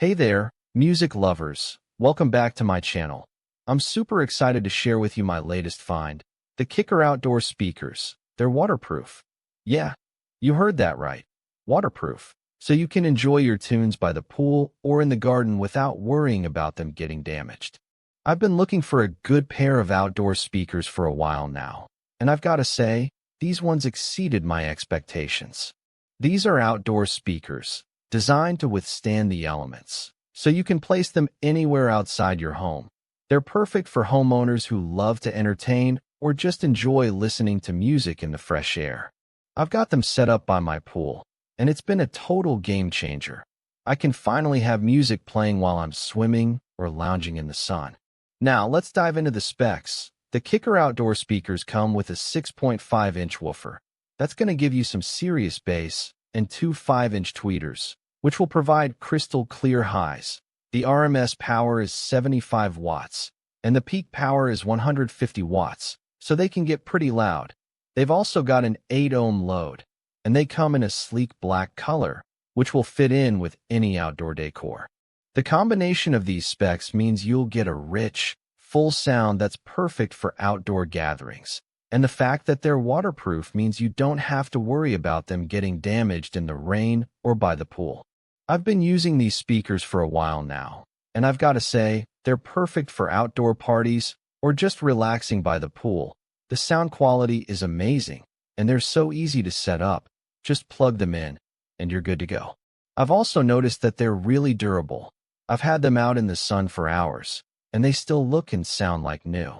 Hey there, music lovers. Welcome back to my channel. I'm super excited to share with you my latest find, the KICKER outdoor speakers. They're waterproof. Yeah, you heard that right. Waterproof. So you can enjoy your tunes by the pool or in the garden without worrying about them getting damaged. I've been looking for a good pair of outdoor speakers for a while now, and I've got to say, these ones exceeded my expectations. These are outdoor speakers, designed to withstand the elements, so you can place them anywhere outside your home. They're perfect for homeowners who love to entertain or just enjoy listening to music in the fresh air. I've got them set up by my pool, and it's been a total game changer. I can finally have music playing while I'm swimming or lounging in the sun. Now, let's dive into the specs. The KICKER outdoor speakers come with a 6.5-inch woofer. That's going to give you some serious bass, and two 5-inch tweeters, which will provide crystal clear highs. The RMS power is 75 watts, and the peak power is 150 watts, so they can get pretty loud. They've also got an 8-ohm load, and they come in a sleek black color, which will fit in with any outdoor decor. The combination of these specs means you'll get a rich, full sound that's perfect for outdoor gatherings. And the fact that they're waterproof means you don't have to worry about them getting damaged in the rain or by the pool. I've been using these speakers for a while now, and I've got to say, they're perfect for outdoor parties or just relaxing by the pool. The sound quality is amazing, and they're so easy to set up. Just plug them in, and you're good to go. I've also noticed that they're really durable. I've had them out in the sun for hours, and they still look and sound like new.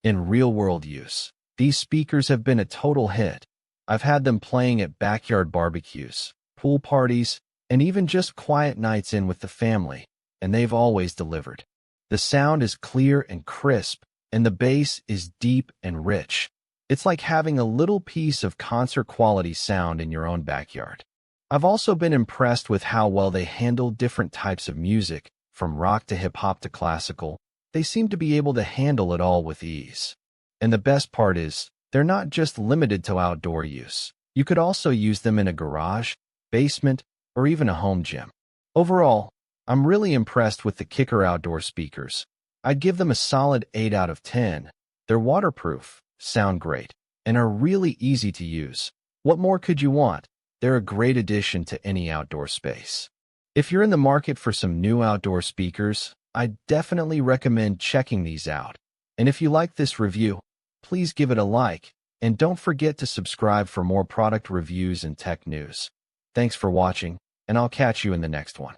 In real-world use, these speakers have been a total hit. I've had them playing at backyard barbecues, pool parties, and even just quiet nights in with the family, and they've always delivered. The sound is clear and crisp, and the bass is deep and rich. It's like having a little piece of concert-quality sound in your own backyard. I've also been impressed with how well they handle different types of music, from rock to hip-hop to classical. They seem to be able to handle it all with ease. And the best part is, they're not just limited to outdoor use. You could also use them in a garage, basement, or even a home gym. Overall, I'm really impressed with the KICKER outdoor speakers. I'd give them a solid 8 out of 10. They're waterproof, sound great, and are really easy to use. What more could you want? They're a great addition to any outdoor space. If you're in the market for some new outdoor speakers, I'd definitely recommend checking these out. And if you like this review, please give it a like, and don't forget to subscribe for more product reviews and tech news. Thanks for watching, and I'll catch you in the next one.